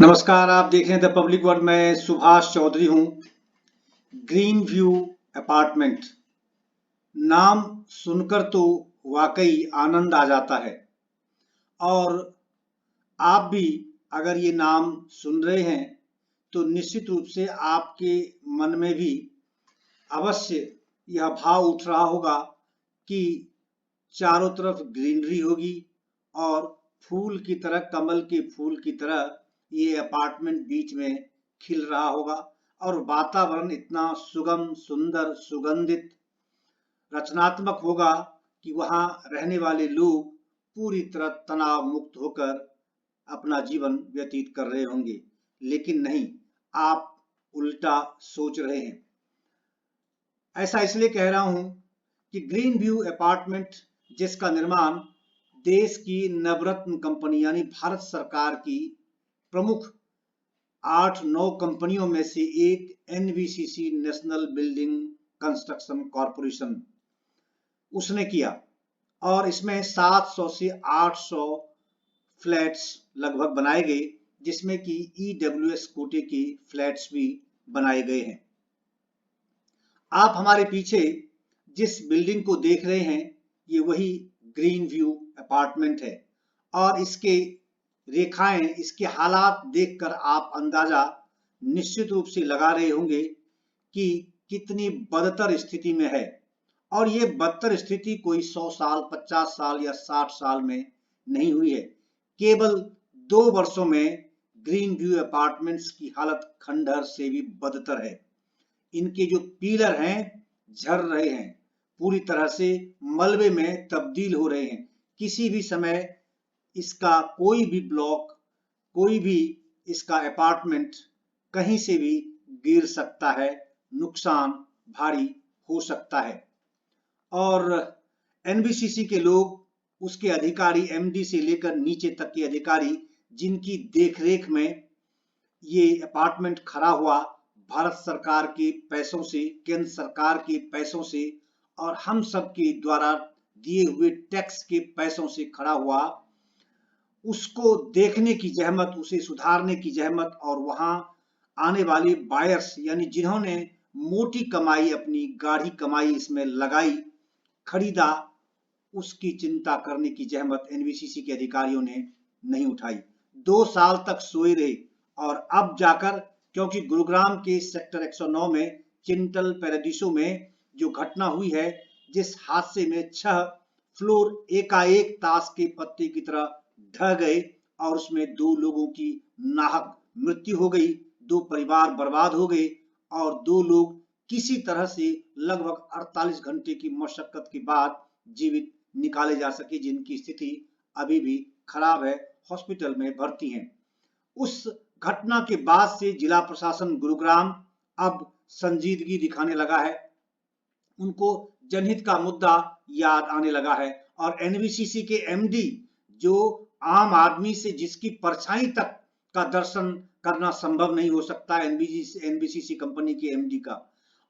नमस्कार, आप देख रहे हैं द पब्लिक वर्ल्ड। मैं सुभाष चौधरी हूँ। ग्रीन व्यू अपार्टमेंट नाम सुनकर तो वाकई आनंद आ जाता है। और आप भी अगर ये नाम सुन रहे हैं तो निश्चित रूप से आपके मन में भी अवश्य यह भाव उठ रहा होगा कि चारों तरफ ग्रीनरी होगी और फूल की तरह, कमल के फूल की तरह ये अपार्टमेंट बीच में खिल रहा होगा और वातावरण इतना सुगम, सुंदर, सुगंधित, रचनात्मक होगा कि वहां रहने वाले लोग पूरी तरह तनाव मुक्त होकर अपना जीवन व्यतीत कर रहे होंगे। लेकिन नहीं, आप उल्टा सोच रहे हैं। ऐसा इसलिए कह रहा हूं कि ग्रीन व्यू अपार्टमेंट, जिसका निर्माण देश की नवरत्न कंपनी यानी भारत सरकार की प्रमुख 8-9 कंपनियों में से एक NBCC, national building construction corporation, उसने किया और इसमें 700 से 800 फ्लैट्स लगभग बनाए गए, जिसमें कि ईडब्ल्यूएस कोटे के फ्लैट्स भी बनाए गए हैं। आप हमारे पीछे जिस बिल्डिंग को देख रहे हैं, ये वही ग्रीन व्यू अपार्टमेंट है और इसके रेखाएं, इसके हालात देखकर आप अंदाजा निश्चित रूप से लगा रहे होंगे कि कितनी बदतर स्थिति में है। और ये बदतर स्थिति कोई 100 साल, 50 साल या 60 साल में नहीं हुई है। केवल 2 वर्षों में ग्रीन व्यू अपार्टमेंट्स की हालत खंडहर से भी बदतर है। इनके जो पिलर हैं झड़ रहे हैं, पूरी तरह से मलबे में तब्दील हो रहे हैं। किसी भी समय इसका कोई भी ब्लॉक, कोई भी इसका अपार्टमेंट कहीं से भी गिर सकता है, नुकसान भारी हो सकता है। और एनबीसीसी के लोग, उसके अधिकारी, एमडी से लेकर नीचे तक के अधिकारी, जिनकी देखरेख में ये अपार्टमेंट खड़ा हुआ, भारत सरकार के पैसों से, केंद्र सरकार के पैसों से और हम सब के द्वारा दिए हुए टैक्स के पैसों से खड़ा हुआ, उसको देखने की जहमत, उसे सुधारने की जहमत और वहां आने वाले बायर्स यानी जिन्होंने मोटी कमाई, अपनी गाढ़ी कमाई इसमें लगाई, खरीदा, उसकी चिंता करने की जहमत एनबीसीसी के अधिकारियों ने नहीं उठाई। 2 साल तक सोए रहे और अब जाकर, क्योंकि गुरुग्राम के सेक्टर 109 में चिंटल पैराडीसो में जो घटना हुई है, जिस हादसे में 6 फ्लोर एकाएक ताश के पत्ते की तरह ढह गए और उसमें 2 लोगों की नाहक मृत्यु हो गई, 2 परिवार बर्बाद हो गए और 2 लोग किसी तरह से लगभग 48 घंटे की मशक्कत के बाद जीवित निकाले जा सके, जिनकी स्थिति अभी भी खराब है, हॉस्पिटल में भर्ती हैं। उस घटना के बाद से जिला प्रशासन गुरुग्राम अब संजीदगी दिखाने लगा है, उनको जनहित का मुद्दा याद आने लगा है और एनबीसीसी के एमडी, जो आम आदमी से, जिसकी परछाई तक का दर्शन करना संभव नहीं हो सकता एनबीसीसी कंपनी के एमडी का,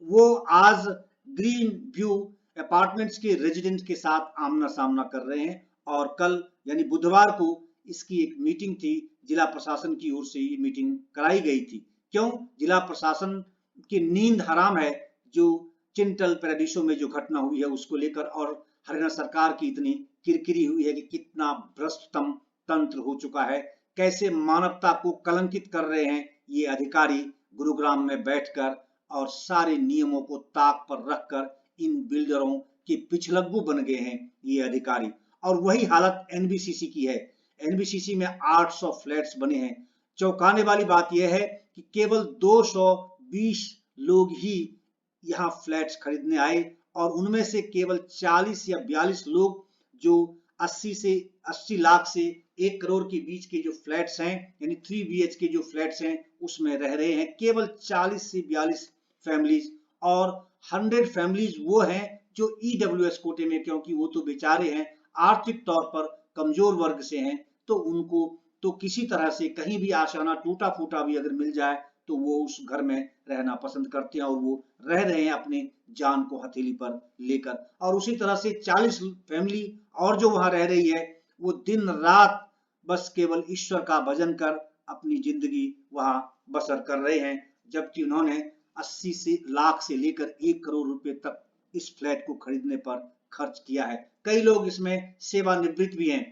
वो आज ग्रीन व्यू अपार्टमेंट्स के रेजिडेंट के साथ आमना सामना कर रहे हैं। और कल यानी बुधवार को इसकी एक मीटिंग थी, जिला प्रशासन की ओर से ये मीटिंग कराई गई थी। क्यों? जिला प्रशासन की नींद हराम है जो चिंटल पैराडीसो में जो घटना हुई है उसको लेकर, और हरियाणा सरकार की इतनी किरकिरी हुई है कि कितना भ्रष्टतम तंत्र हो चुका है, कैसे मानवता को कलंकित कर रहे हैं ये अधिकारी गुरुग्राम में बैठकर और सारे नियमों को ताक पर रखकर इन बिल्डरों के पिछलग्गू बन गए हैं ये अधिकारी। और वही हालत एनबीसीसी की है। एनबीसीसी में 800 फ्लैट्स बने हैं। चौंकाने वाली बात यह है कि केवल 220 लोग ही यहाँ फ्लैट्स खरीदने आए और उनमें से केवल 40 या 42 लोग, जो 80 लाख से 1 करोड़ के बीच के जो फ्लैट्स हैं, यानी 3 BHK जो फ्लैट्स हैं, उसमें रह रहे हैं। केवल 40 से 42 फैमिलीज, और 100 फैमिलीज वो हैं जो ईडब्ल्यूएस कोटे में, क्योंकि वो तो बेचारे हैं, आर्थिक तौर पर कमजोर वर्ग से हैं, तो उनको तो किसी तरह से कहीं भी आशाना टूटा फूटा भी अगर मिल जाए तो वो उस घर में रहना पसंद करते हैं और वो रह रहे हैं अपने जान को हथेली पर लेकर। और उसी तरह से 40 फैमिली और जो वहां रह रही है, वो दिन रात बस केवल ईश्वर का भजन कर अपनी जिंदगी वहां बसर कर रहे हैं, जबकि उन्होंने 80 से लाख से लेकर 1 करोड़ रुपए तक इस फ्लैट को खरीदने पर खर्च किया है। कई लोग इसमें सेवानिवृत्त भी हैं,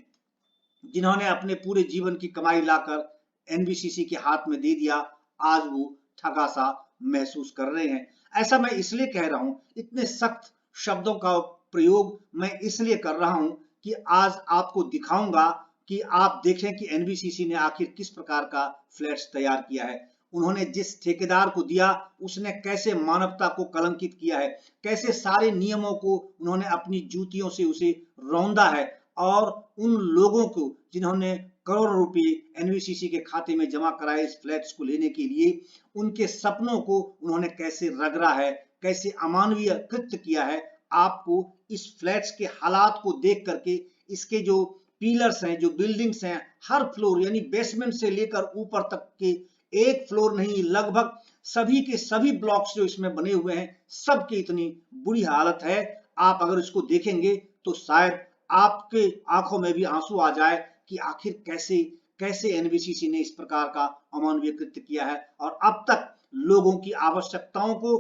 जिन्होंने अपने पूरे जीवन की कमाई लाकर एनबीसीसी के हाथ में दे दिया, आज वो ठगा सा महसूस कर रहे हैं। ऐसा मैं इसलिए कह रहा हूं, इतने सख्त शब्दों का प्रयोग मैं इसलिए कर रहा हूं कि आज आपको दिखाऊंगा कि आप देखें कि एनबीसीसी ने आखिर किस प्रकार का फ्लैट्स तैयार किया है। उन्होंने जिस ठेकेदार को दिया उसने कैसे मानवता को कलंकित किया है, कैसे सारे नियमों को उन्होंने अपनी जूतियों से उसे रौंदा है, और उन लोगों को जिन्होंने करोड़ों रुपए एनबीसीसी के खाते में जमा कराए इस फ्लैट्स को लेने के लिए, उनके सपनों को उन्होंने कैसे रगड़ा है, कैसे अमानवीय कृत्य किया है। आपको इस फ्लैट्स के हालात को देख करके, इसके जो पिलर्स हैं, जो बिल्डिंग्स हैं, हर फ्लोर यानी बेसमेंट से लेकर ऊपर तक के एक फ्लोर नहीं, लगभग सभी के सभी ब्लॉक्स जो इसमें बने हुए हैं, सबकी इतनी बुरी हालत है। आप अगर इसको देखेंगे तो शायद आपके आंखों में भी आंसू आ जाए कि आखिर कैसे कैसे एनबीसीसी ने इस प्रकार का अमानवीय कृत्य किया है, और अब तक लोगों की आवश्यकताओं को,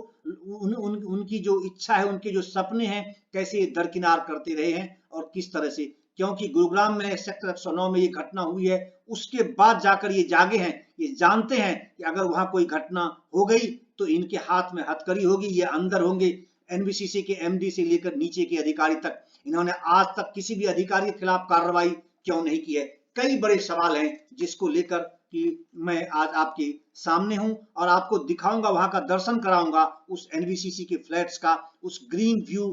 उनकी जो इच्छा है, उनके जो सपने हैं, कैसे दरकिनार करते रहे हैं और किस तरह से। क्योंकि गुरुग्राम में सेक्टर 109 में ये घटना हुई है, उसके बाद जाकर ये जागे हैं, ये जानते हैं कि अगर वहां कोई घटना हो गई तो इनके हाथ में हथकड़ी होगी, ये अंदर होंगे। एनबीसीसी के एमडी से लेकर नीचे के अधिकारी तक, इन्होंने आज तक किसी भी अधिकारी के खिलाफ कार्रवाई क्यों नहीं की है। कई बड़े सवाल हैं जिसको लेकर कि मैं आज आपके सामने हूं और आपको दिखाऊंगा, वहां का दर्शन कराऊंगा उस एनबीसीसी के फ्लैट्स का, उस ग्रीन व्यू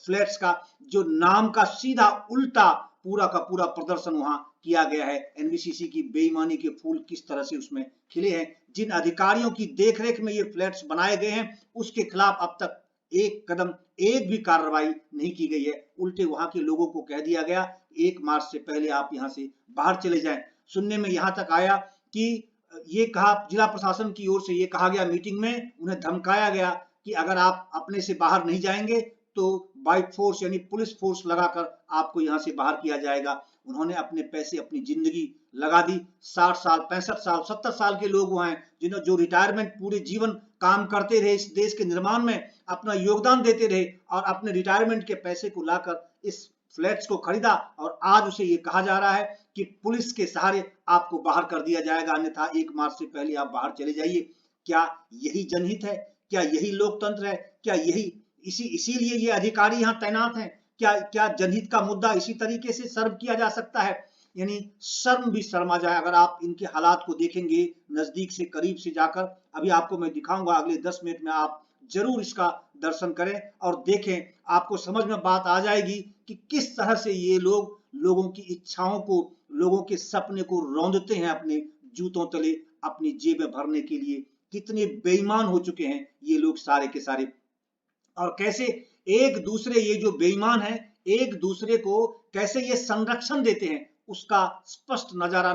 फ्लैट्स का, जो नाम का सीधा उल्टा पूरा का पूरा प्रदर्शन वहां किया गया है। एनबीसीसी की बेईमानी के फूल किस तरह से उसमें खिले हैं, जिन अधिकारियों की देखरेख में ये फ्लैट्स बनाए गए हैं, उसके खिलाफ अब तक एक कदम, एक भी कार्रवाई नहीं की गई है। उल्टे वहां के लोगों को कह दिया गया 1 मार्च से पहले आप यहां से बाहर चले जाएं। सुनने में यहां तक आया कि ये कहा, जिला प्रशासन की ओर से ये कहा गया, मीटिंग में उन्हें धमकाया गया कि अगर आप अपने से बाहर नहीं जाएंगे तो बाई फोर्स यानी पुलिस फोर्स लगाकर आपको यहां से बाहर किया जाएगा। उन्होंने अपने पैसे, अपनी जिंदगी लगा दी। 60 साल, 65 साल, 70 साल के लोग वहां हैं, जिन्होंने जो रिटायरमेंट पूरे जीवन काम करते रहे, इस देश के निर्माण में अपना योगदान देते रहे, और अपने रिटायरमेंट के पैसे को लाकर इस फ्लैट्स को खरीदा, और आज उसे ये कहा जा रहा है कि पुलिस के सहारे आपको बाहर कर दिया जाएगा, अन्यथा 1 मार्च से पहले आप बाहर चले जाइए। क्या यही जनहित है? क्या यही लोकतंत्र है? क्या यही इसीलिए ये अधिकारी यहाँ तैनात हैं? क्या जनहित का मुद्दा इसी तरीके से सर्व किया जा सकता है? यानी शर्म भी शर्मा जाए अगर आप इनके हालात को देखेंगे नजदीक से, करीब से जाकर। अभी आपको मैं दिखाऊंगा, अगले 10 मिनट में आप जरूर इसका दर्शन करें और देखें, आपको समझ में बात आ जाएगी कि किस तरह से ये लोग लोगों की इच्छाओं को, लोगों के सपने को रौंदते हैं अपने जूतों तले, अपनी जेबें भरने के लिए। कितने बेईमान हो चुके हैं ये लोग सारे के सारे, और कैसे एक दूसरे, ये जो बेईमान है, एक दूसरे को कैसे ये संरक्षण देते हैं, उसका स्पष्ट नजारा,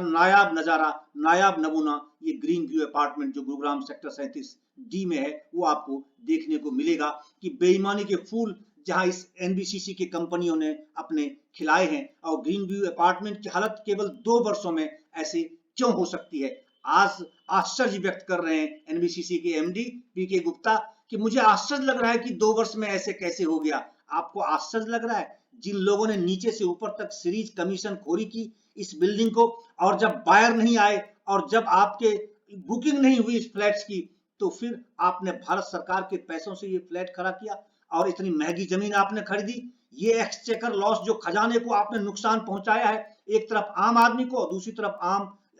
नायाब नमूना ये ग्रीन व्यू अपार्टमेंट जो गुरुग्राम सेक्टर 37 डी में है, वो आपको देखने को मिलेगा कि बेईमानी के फूल जहां इस एनबीसीसी की कंपनियों ने अपने खिलाए हैं, और ग्रीन व्यू अपार्टमेंट की हालत केवल 2 वर्षों में ऐसे क्यों हो सकती है। आज आश्चर्य व्यक्त कर रहे हैं एनबीसीसी के एमडी पीके गुप्ता कि मुझे आश्चर्य लग रहा है कि 2 वर्ष में ऐसे कैसे हो गया। आपको आश्चर्य लग रहा है? जिन लोगों ने नीचे से ऊपर तक सीरीज कमीशन खोरी की इस बिल्डिंग को, और जब बायर नहीं आए और जब आपके बुकिंग नहीं हुई इस फ्लैट्स की, तो फिर आपने भारत सरकार के पैसों से ये फ्लैट खड़ा किया और इतनी महंगी जमीन आपने खरीदी। ये एक्सचेकर लॉस जो खजाने को आपने नुकसान पहुंचाया है, एक तरफ आम आदमी को और दूसरी तरफ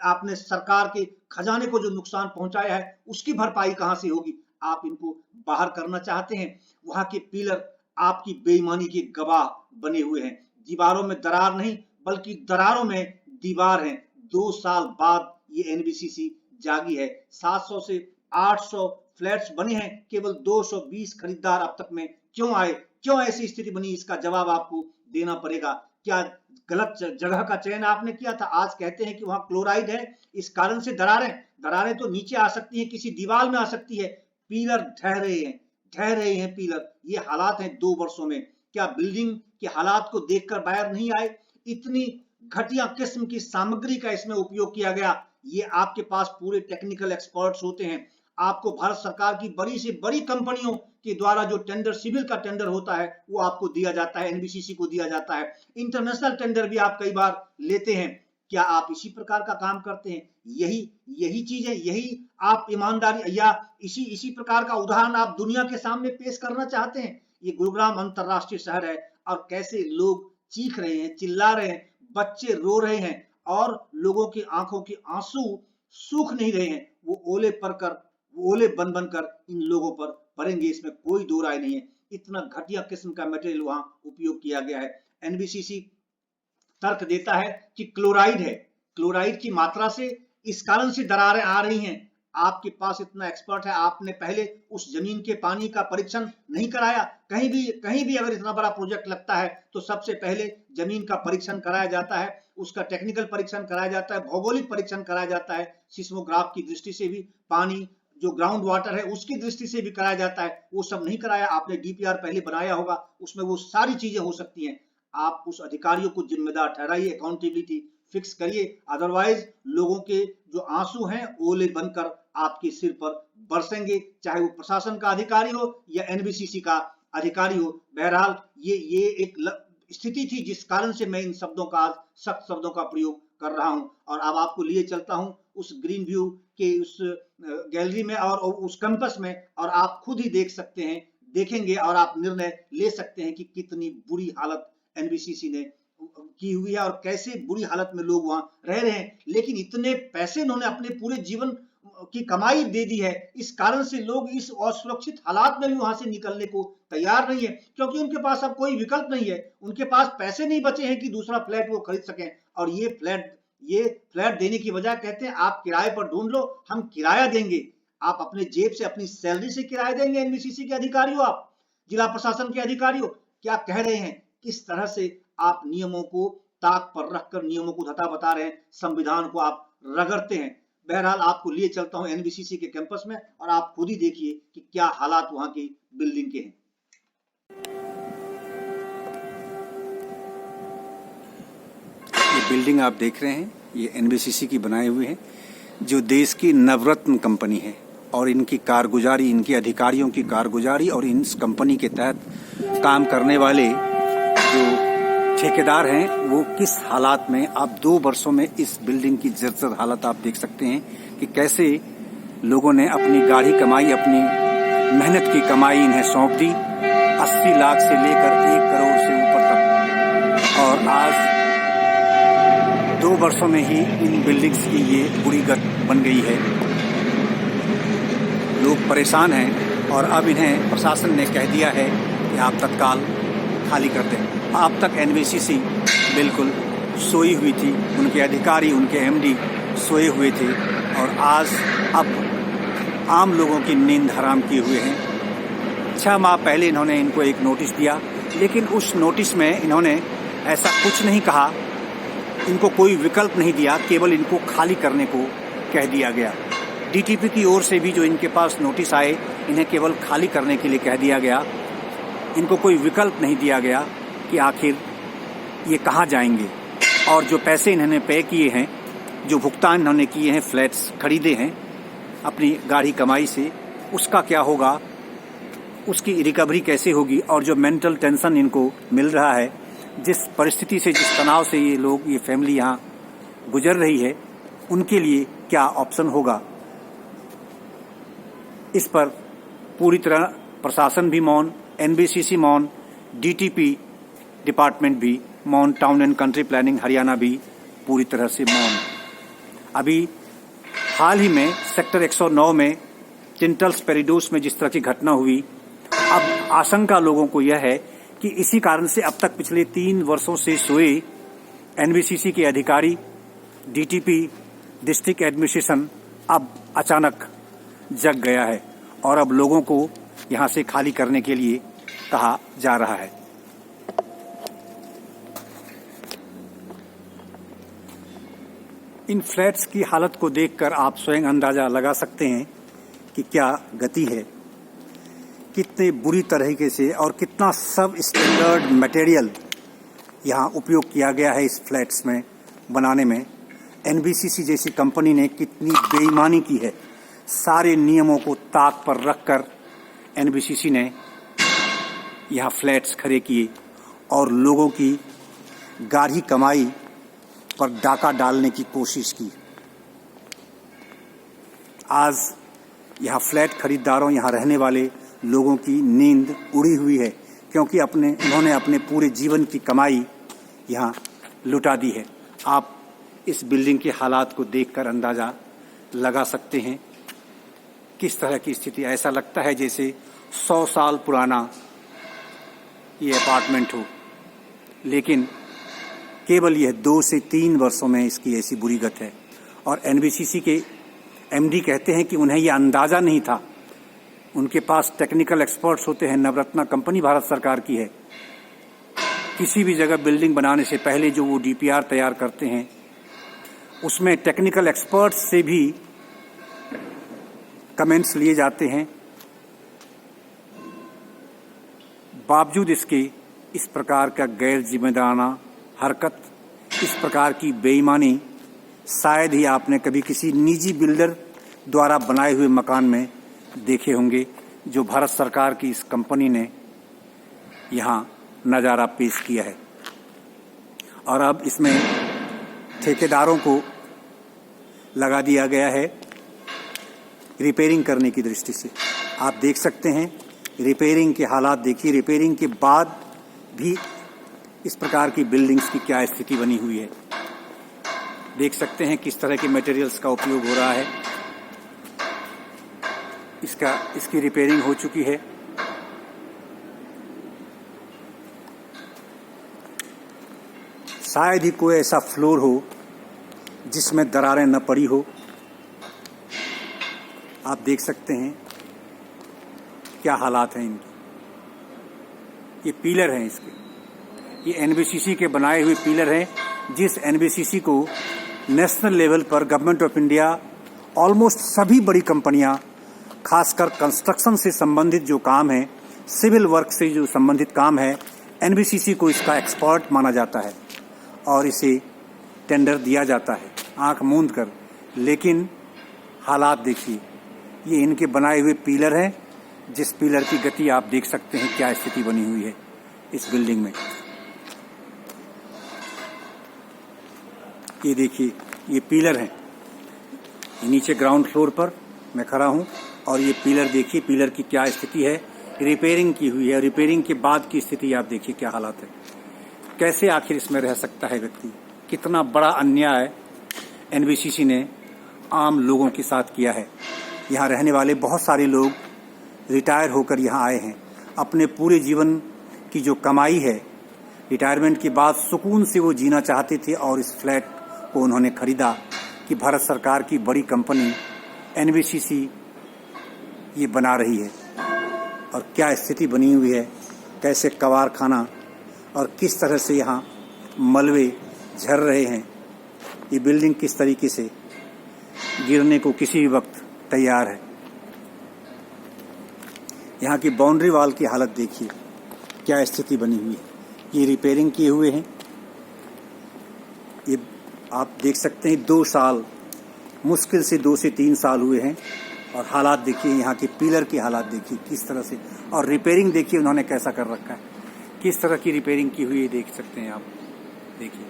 आपने सरकार के खजाने को जो नुकसान पहुंचाया है, उसकी भरपाई कहां से होगी। आप इनको बाहर करना चाहते हैं। वहां के पिलर आपकी बेईमानी के गवाह बने हुए हैं। दीवारों में दरार नहीं, बल्कि दरारों में दीवार है। 2 साल बाद ये एनबीसीसी जागी है। 700 से 800 फ्लैट्स बने हैं, केवल 220 खरीदार अब तक में क्यों आए, क्यों ऐसी स्थिति बनी, इसका जवाब आपको देना पड़ेगा। क्या गलत जगह का चयन आपने किया था? आज कहते हैं कि वहां क्लोराइड है, इस कारण से दरारें तो नीचे आ सकती हैं, किसी दीवार में आ सकती है। पिलर ढह रहे हैं पिलर। ये हालात हैं 2 वर्षों में। क्या बिल्डिंग के हालात को देखकर बाहर नहीं आए? इतनी घटिया किस्म की सामग्री का इसमें उपयोग किया गया। ये आपके पास पूरे टेक्निकल एक्सपर्ट्स होते हैं। आपको भारत सरकार की बड़ी से बड़ी कंपनियों के द्वारा जो टेंडर, सिविल का टेंडर होता है, वो आपको दिया जाता है, एनबीसीसी को दिया जाता है। इंटरनेशनल टेंडर भी आप कई बार लेते हैं। क्या आप इसी प्रकार का काम करते हैं? यही चीज है, यही आप ईमानदारी या इसी प्रकार का उदाहरण आप दुनिया के सामने पेश करना चाहते हैं? ये गुरुग्राम अंतरराष्ट्रीय शहर है और कैसे लोग चीख रहे हैं, चिल्ला रहे हैं, बच्चे रो रहे हैं और लोगों की आंखों के आंसू सूख नहीं रहे हैं। वो ओले बन बनकर इन लोगों पर पड़ेंगे, इसमें कोई दो राय नहीं है। इतना घटिया किस्म का मटेरियल वहां उपयोग किया गया है। एनबीसीसी तर्क देता है कि क्लोराइड है, क्लोराइड की मात्रा से इस कारण से दरारें आ रही हैं। आपके पास इतना एक्सपर्ट है, आपने पहले उस जमीन के पानी का परीक्षण नहीं कराया? कहीं भी अगर इतना बड़ा प्रोजेक्ट लगता है तो सबसे पहले जमीन का परीक्षण कराया जाता है, उसका टेक्निकल परीक्षण कराया जाता है, भौगोलिक परीक्षण कराया जाता है, सिस्मोग्राफ की दृष्टि से भी, पानी जो ग्राउंड वाटर है उसकी दृष्टि से भी कराया जाता है। वो सब नहीं कराया। आपने डीपीआर पहले बनाया होगा, उसमें वो सारी चीजें हो सकती हैं। आप उस अधिकारियों को जिम्मेदार ठहराइए, अकाउंटेबिलिटी फिक्स करिए, अदरवाइज लोगों के जो आंसू हैं ओले बनकर आपके सिर पर बरसेंगे, चाहे वो प्रशासन का अधिकारी हो या एनबीसीसी का अधिकारी हो। बहरहाल ये एक स्थिति थी जिस कारण से मैं इन शब्दों का, आज सख्त शब्दों का प्रयोग कर रहा हूं। और अब आपको लिए चलता हूं उस ग्रीन व्यू के उस गैलरी में और उस कैंपस में, और आप खुद ही देख सकते हैं, देखेंगे और आप निर्णय ले सकते हैं कि कितनी बुरी हालत एनबीसीसी ने की हुई है और कैसे बुरी हालत में लोग वहां रह रहे हैं। लेकिन इतने पैसे उन्होंने अपने पूरे जीवन की कमाई दे दी है, इस कारण से लोग इस असुरक्षित हालात में भी वहां से निकलने को तैयार नहीं है, क्योंकि उनके पास अब कोई विकल्प नहीं है। उनके पास पैसे नहीं बचे हैं कि दूसरा फ्लैट वो खरीद सकें। और ये फ्लैट देने की बजाय कहते हैं आप किराए पर ढूंढ लो, हम किराया देंगे। आप अपने जेब से, अपनी सैलरी से किराया देंगे? एनबीसीसी के अधिकारियों, आप जिला प्रशासन के अधिकारियों, क्या कह रहे हैं? किस तरह से आप नियमों को ताक पर रखकर नियमों को धता बता रहे हैं, संविधान को आप रगड़ते हैं। बहरहाल आपको लिए चलता हूं एनबीसीसी के कैंपस में और आप खुद ही देखिए कि क्या हालात वहां की बिल्डिंग के हैं। ये बिल्डिंग आप देख रहे हैं, ये एनबीसीसी की बनाई हुई है, जो देश की नवरत्न कंपनी है। और इनकी कारगुजारी, इनके अधिकारियों की कारगुजारी और इस कंपनी के तहत काम करने वाले जो ठेकेदार हैं, वो किस हालात में, आप 2 वर्षों में इस बिल्डिंग की जर्जर हालत आप देख सकते हैं कि कैसे लोगों ने अपनी गाढ़ी कमाई, अपनी मेहनत की कमाई इन्हें सौंप दी, 80 लाख से लेकर 1 करोड़ से ऊपर तक। और आज 2 वर्षों में ही इन बिल्डिंग्स की ये बुरी गत बन गई है। लोग परेशान हैं और अब इन्हें प्रशासन ने कह दिया है कि आप तत्काल खाली कर दें। अब तक एनबीसीसी बिल्कुल सोई हुई थी, उनके अधिकारी, उनके एमडी सोए हुए थे और आज अब आम लोगों की नींद हराम किए हुए हैं। 6 माह पहले इन्होंने इनको एक नोटिस दिया, लेकिन उस नोटिस में इन्होंने ऐसा कुछ नहीं कहा, इनको कोई विकल्प नहीं दिया, केवल इनको खाली करने को कह दिया गया। डीटीपी की ओर से भी जो इनके पास नोटिस आए, इन्हें केवल खाली करने के लिए कह दिया गया। इनको कोई विकल्प नहीं दिया गया कि आखिर ये कहाँ जाएंगे। और जो पैसे इन्होंने पे किए हैं, जो भुगतान इन्होंने किए हैं, फ्लैट्स खरीदे हैं अपनी गाढ़ी कमाई से, उसका क्या होगा, उसकी रिकवरी कैसे होगी। और जो मेंटल टेंशन इनको मिल रहा है, जिस परिस्थिति से, जिस तनाव से ये लोग, ये फैमिली यहाँ गुजर रही है, उनके लिए क्या ऑप्शन होगा, इस पर पूरी तरह प्रशासन भी मौन, एनबीसीसी मौन, डीटीपी डिपार्टमेंट भी मौन, town and country planning Haryana भी पूरी तरह से मौन। अभी हाल ही में सेक्टर 109 में टिंटल्स पेरिडोस में जिस तरह की घटना हुई, अब आशंका लोगों को यह है कि इसी कारण से अब तक पिछले 3 वर्षों से सोए एनबीसीसी के अधिकारी, डीटीपी, डिस्ट्रिक्ट एडमिनिस्ट्रेशन अब अचानक जग गया है और अब लोगों को यहां से खाली करने के लिए कहा जा रहा है। इन फ्लैट्स की हालत को देखकर आप स्वयं अंदाजा लगा सकते हैं कि क्या गति है, कितने बुरी तरीके से और कितना सब स्टैंडर्ड मटेरियल यहाँ उपयोग किया गया है इस फ्लैट्स में बनाने में। एनबीसीसी जैसी कंपनी ने कितनी बेईमानी की है। सारे नियमों को ताक पर रखकर एनबीसीसी ने यहाँ फ्लैट्स खड़े किए और लोगों की गाढ़ी कमाई पर डाका डालने की कोशिश की। आज यहाँ फ्लैट खरीदारों, यहाँ रहने वाले लोगों की नींद उड़ी हुई है, क्योंकि उन्होंने अपने पूरे जीवन की कमाई यहाँ लुटा दी है। आप इस बिल्डिंग के हालात को देखकर अंदाज़ा लगा सकते हैं किस तरह की स्थिति। ऐसा लगता है जैसे 100 साल पुराना ये अपार्टमेंट हो, लेकिन केवल यह 2 से 3 वर्षों में इसकी ऐसी बुरी गत है। और एनबीसीसी के एमडी कहते हैं कि उन्हें यह अंदाज़ा नहीं था। उनके पास टेक्निकल एक्सपर्ट्स होते हैं। नवरत्ना कंपनी भारत सरकार की है। किसी भी जगह बिल्डिंग बनाने से पहले जो वो डीपीआर तैयार करते हैं, उसमें टेक्निकल एक्सपर्ट्स से भी कमेंट्स लिए जाते हैं। बावजूद इसके इस प्रकार का गैर जिम्मेदाराना हरकत, इस प्रकार की बेईमानी शायद ही आपने कभी किसी निजी बिल्डर द्वारा बनाए हुए मकान में देखे होंगे, जो भारत सरकार की इस कंपनी ने यहाँ नज़ारा पेश किया है। और अब इसमें ठेकेदारों को लगा दिया गया है रिपेयरिंग करने की दृष्टि से। आप देख सकते हैं रिपेयरिंग के हालात देखिए। रिपेयरिंग के बाद भी इस प्रकार की बिल्डिंग्स की क्या स्थिति बनी हुई है। देख सकते हैं किस तरह के मटेरियल्स का उपयोग हो रहा है। इसकी रिपेयरिंग हो चुकी है। शायद ही कोई ऐसा फ्लोर हो जिसमें दरारें न पड़ी हो। आप देख सकते हैं क्या हालात हैं इनके। ये पिलर हैं इसके, ये एनबीसीसी के बनाए हुए पिलर हैं, जिस एनबीसीसी को नेशनल लेवल पर गवर्नमेंट ऑफ इंडिया, ऑलमोस्ट सभी बड़ी कंपनियां, खासकर कंस्ट्रक्शन से संबंधित जो काम है, सिविल वर्क से जो संबंधित काम है, एनबीसीसी को इसका एक्सपर्ट माना जाता है और इसे टेंडर दिया जाता है आंख मूंद कर। लेकिन हालात देखिए, ये इनके बनाए हुए पिलर हैं, जिस पिलर की गति आप देख सकते हैं क्या स्थिति बनी हुई है इस बिल्डिंग में। ये देखिए, ये पिलर हैं। नीचे ग्राउंड फ्लोर पर मैं खड़ा हूँ और ये पिलर देखिए, पिलर की क्या स्थिति है। रिपेयरिंग की हुई है। रिपेयरिंग के बाद की स्थिति आप देखिए क्या हालात है। कैसे आखिर इसमें रह सकता है व्यक्ति। कितना बड़ा अन्याय एनबीसीसी ने आम लोगों के साथ किया है। यहाँ रहने वाले बहुत सारे लोग रिटायर होकर यहाँ आए हैं। अपने पूरे जीवन की जो कमाई है, रिटायरमेंट के बाद सुकून से वो जीना चाहते थे और इस फ्लैट को उन्होंने खरीदा कि भारत सरकार की बड़ी कंपनी एनबीसीसी ये बना रही है। और क्या स्थिति बनी हुई है, कैसे कबाड़खाना और किस तरह से यहाँ मलबे झर रहे हैं। ये बिल्डिंग किस तरीके से गिरने को किसी भी वक्त तैयार है। यहाँ की बाउंड्री वॉल की हालत देखिए क्या स्थिति बनी हुई है। ये रिपेयरिंग किए हुए हैं। ये आप देख सकते हैं 2 साल, मुश्किल से 2 से 3 साल हुए हैं। और हालात देखिए, यहाँ के पिलर की हालात देखिए किस तरह से, और रिपेयरिंग देखिए उन्होंने कैसा कर रखा है, किस तरह की रिपेयरिंग की हुई है देख सकते हैं आप। देखिए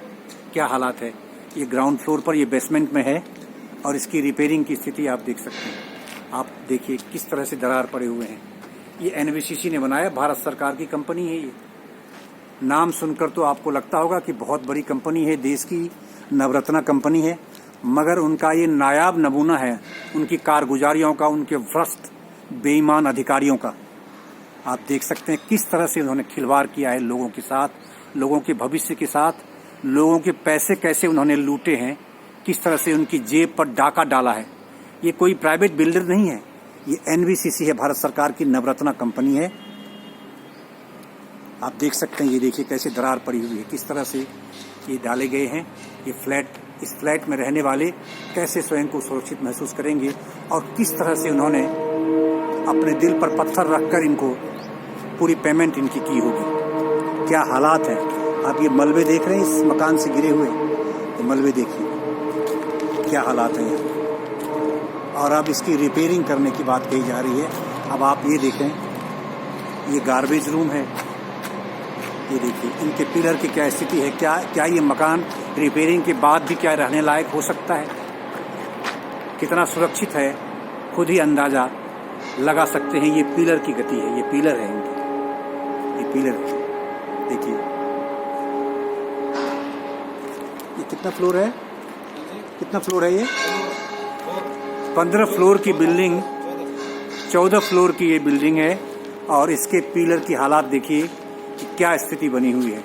क्या हालात है। ये ग्राउंड फ्लोर पर, ये बेसमेंट में है और इसकी रिपेयरिंग की स्थिति आप देख सकते हैं। आप देखिए किस तरह से दरार पड़े हुए हैं। ये एनबीसीसी ने बनाया, भारत सरकार की कंपनी है। ये नाम सुनकर तो आपको लगता होगा कि बहुत बड़ी कंपनी है, देश की नवरत्ना कंपनी है, मगर उनका ये नायाब नमूना है उनकी कारगुजारियों का, उनके भ्रष्ट बेईमान अधिकारियों का। आप देख सकते हैं किस तरह से उन्होंने खिलवाड़ किया है लोगों के साथ, लोगों के भविष्य के साथ, लोगों के पैसे कैसे उन्होंने लूटे हैं, किस तरह से उनकी जेब पर डाका डाला है। ये कोई प्राइवेट बिल्डर नहीं है, ये एनबीसीसी है, भारत सरकार की नवरत्ना कंपनी है। आप देख सकते हैं, ये देखिए कैसे दरार पड़ी हुई है, किस तरह से ये डाले गए हैं। ये फ्लैट, इस फ्लैट में रहने वाले कैसे स्वयं को सुरक्षित महसूस करेंगे और किस तरह से उन्होंने अपने दिल पर पत्थर रखकर इनको पूरी पेमेंट इनकी की होगी। क्या हालात हैं। आप ये मलबे देख रहे हैं इस मकान से गिरे हुए, ये मलबे देखिए। क्या हालात हैं यहाँ। और अब इसकी रिपेयरिंग करने की बात कही जा रही है। अब आप ये देखें, ये गार्बेज रूम है, ये देखिए इनके पिलर की क्या स्थिति है। क्या ये मकान रिपेयरिंग के बाद भी क्या रहने लायक हो सकता है? कितना सुरक्षित है, खुद ही अंदाजा लगा सकते हैं। ये पिलर की गति है, ये पिलर है इनके, ये पिलर है। देखिए ये कितना फ्लोर है, कितना फ्लोर है? ये 15 फ्लोर की बिल्डिंग, 14 फ्लोर की ये बिल्डिंग है। और इसके पिलर की हालात देखिए कि क्या स्थिति बनी हुई है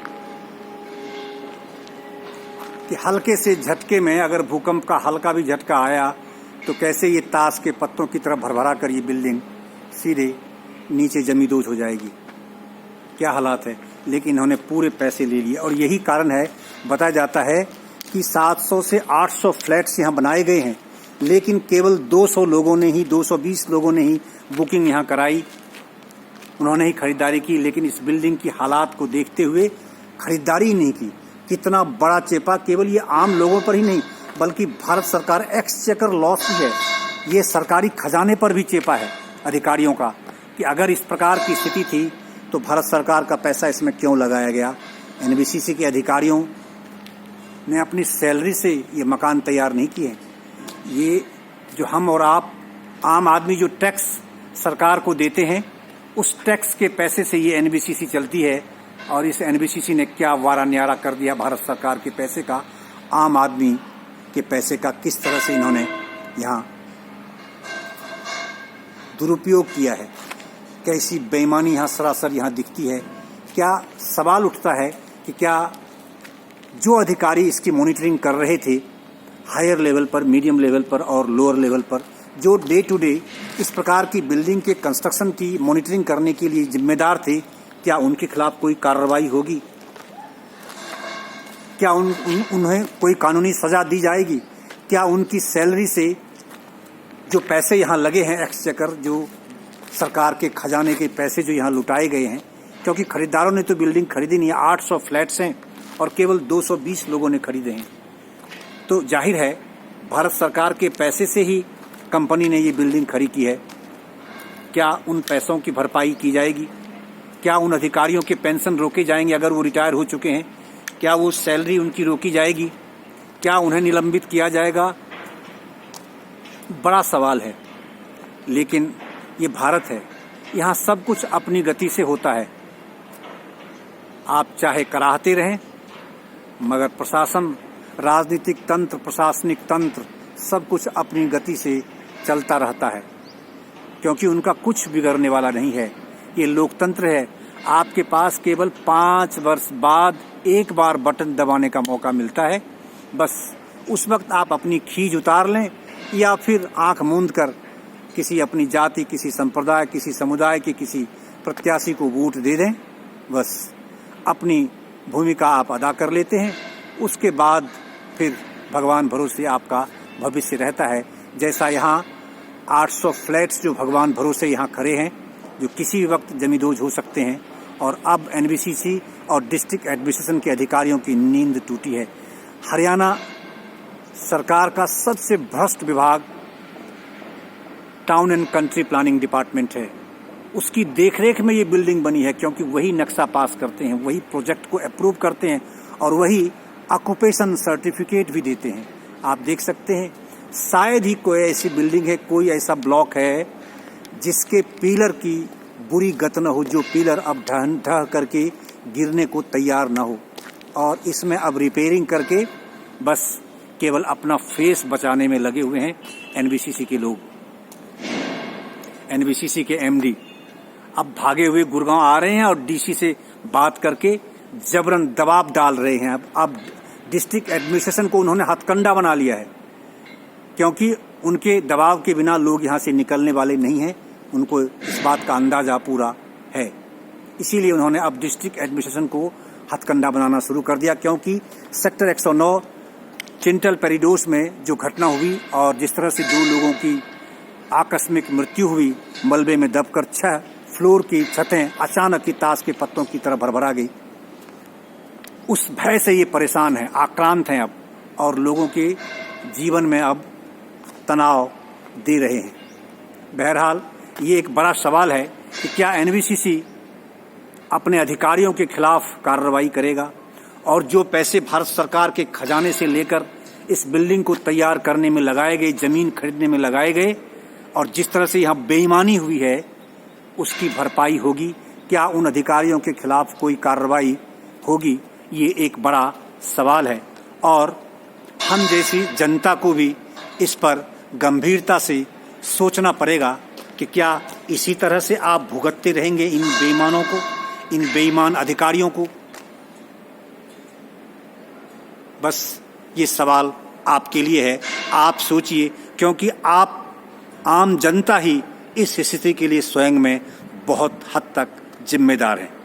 कि हल्के से झटके में अगर भूकंप का हल्का भी झटका आया तो कैसे ये ताश के पत्तों की तरह भरभरा कर ये बिल्डिंग सीधे नीचे जमींदोज हो जाएगी। क्या हालात है। लेकिन इन्होंने पूरे पैसे ले लिए और यही कारण है, बताया जाता है कि 700 से 800 फ्लैट्स यहाँ बनाए गए हैं, लेकिन केवल 200 लोगों ने ही, 220 लोगों ने ही बुकिंग यहाँ कराई, उन्होंने ही खरीदारी की। लेकिन इस बिल्डिंग की हालात को देखते हुए खरीदारी ही नहीं की। कितना बड़ा चेपा केवल ये आम लोगों पर ही नहीं बल्कि भारत सरकार एक्सचेकर लॉस भी है, ये सरकारी खजाने पर भी चेपा है अधिकारियों का कि अगर इस प्रकार की स्थिति थी तो भारत सरकार का पैसा इसमें क्यों लगाया गया। एनबीसीसी के अधिकारियों ने अपनी सैलरी से ये मकान तैयार नहीं किए। ये जो हम और आप आम आदमी जो टैक्स सरकार को देते हैं, उस टैक्स के पैसे से ये एनबीसीसी चलती है। और इस एनबीसीसी ने क्या वारा न्यारा कर दिया भारत सरकार के पैसे का, आम आदमी के पैसे का किस तरह से इन्होंने यहाँ दुरुपयोग किया है। कैसी बेईमानी यहाँ सरासर यहाँ दिखती है। क्या सवाल उठता है कि क्या जो अधिकारी इसकी मॉनिटरिंग कर रहे थे हायर लेवल पर, मीडियम लेवल पर और लोअर लेवल पर, जो डे टू डे इस प्रकार की बिल्डिंग के कंस्ट्रक्शन की मॉनिटरिंग करने के लिए जिम्मेदार थे, क्या उनके खिलाफ कोई कार्रवाई होगी? क्या उन्हें कोई कानूनी सजा दी जाएगी? क्या उनकी सैलरी से जो पैसे यहाँ लगे हैं, एक्सचेकर जो सरकार के खजाने के पैसे जो यहाँ लुटाए गए हैं, क्योंकि खरीदारों ने तो बिल्डिंग खरीदी नहीं है, 800 फ्लैट्स हैं और केवल 220 लोगों ने खरीदे हैं, तो जाहिर है भारत सरकार के पैसे से ही कंपनी ने ये बिल्डिंग खड़ी की है। क्या उन पैसों की भरपाई की जाएगी? क्या उन अधिकारियों के पेंशन रोके जाएंगे अगर वो रिटायर हो चुके हैं? क्या वो सैलरी उनकी रोकी जाएगी? क्या उन्हें निलंबित किया जाएगा? बड़ा सवाल है। लेकिन ये भारत है, यहाँ सब कुछ अपनी गति से होता है। आप चाहे कराहते रहें, मगर प्रशासन, राजनीतिक तंत्र, प्रशासनिक तंत्र सब कुछ अपनी गति से चलता रहता है, क्योंकि उनका कुछ बिगड़ने वाला नहीं है। ये लोकतंत्र है। आपके पास केवल 5 वर्ष बाद एक बार बटन दबाने का मौका मिलता है। बस उस वक्त आप अपनी खीज उतार लें या फिर आंख मूंद कर किसी अपनी जाति, किसी संप्रदाय, किसी समुदाय के किसी प्रत्याशी को वोट दे दें। बस अपनी भूमिका आप अदा कर लेते हैं। उसके बाद फिर भगवान भरोसे आपका भविष्य रहता है। जैसा यहाँ 800 फ्लैट्स जो भगवान भरोसे यहाँ खड़े हैं, जो किसी वक्त जमींदोज हो सकते हैं। और अब एनबीसीसी और डिस्ट्रिक्ट एडमिनिस्ट्रेशन के अधिकारियों की नींद टूटी है। हरियाणा सरकार का सबसे भ्रष्ट विभाग town and country planning department है। उसकी देखरेख में ये बिल्डिंग बनी है, क्योंकि वही नक्शा पास करते हैं, वही प्रोजेक्ट को अप्रूव करते हैं और वही ऑक्यूपेशन सर्टिफिकेट भी देते हैं। आप देख सकते हैं, शायद ही कोई ऐसी बिल्डिंग है, कोई ऐसा ब्लॉक है जिसके पिलर की बुरी गत न हो, जो पिलर अब ढह करके गिरने को तैयार न हो। और इसमें अब रिपेयरिंग करके बस केवल अपना फेस बचाने में लगे हुए हैं एनबीसीसी के लोग। एनबीसीसी के एमडी अब भागे हुए गुड़गांव आ रहे हैं और डीसी से बात करके जबरन दबाव डाल रहे हैं। अब डिस्ट्रिक्ट एडमिनिस्ट्रेशन को उन्होंने हथकंडा बना लिया है, क्योंकि उनके दबाव के बिना लोग यहाँ से निकलने वाले नहीं हैं। उनको इस बात का अंदाजा पूरा है, इसीलिए उन्होंने अब डिस्ट्रिक्ट एडमिनिस्ट्रेशन को हथकंडा बनाना शुरू कर दिया। क्योंकि सेक्टर 109 चिंटल पेरिडोस में जो घटना हुई और जिस तरह से 2 लोगों की आकस्मिक मृत्यु हुई, मलबे में दबकर 6 फ्लोर की छतें अचानक ही ताश के पत्तों की तरह भरभरा गई, उस भय से ये परेशान हैं, आक्रांत हैं अब। और लोगों के जीवन में अब तनाव दे रहे हैं। बहरहाल ये एक बड़ा सवाल है कि क्या एनवीसीसी अपने अधिकारियों के खिलाफ कार्रवाई करेगा और जो पैसे भारत सरकार के खजाने से लेकर इस बिल्डिंग को तैयार करने में लगाए गए, जमीन खरीदने में लगाए गए, और जिस तरह से यहाँ बेईमानी हुई है उसकी भरपाई होगी? क्या उन अधिकारियों के खिलाफ कोई कार्रवाई होगी? ये एक बड़ा सवाल है और हम जैसी जनता को भी इस पर गंभीरता से सोचना पड़ेगा कि क्या इसी तरह से आप भुगतते रहेंगे इन बेईमानों को, इन बेईमान अधिकारियों को? बस ये सवाल आपके लिए है, आप सोचिए, क्योंकि आप आम जनता ही इस स्थिति के लिए स्वयं में बहुत हद तक जिम्मेदार हैं।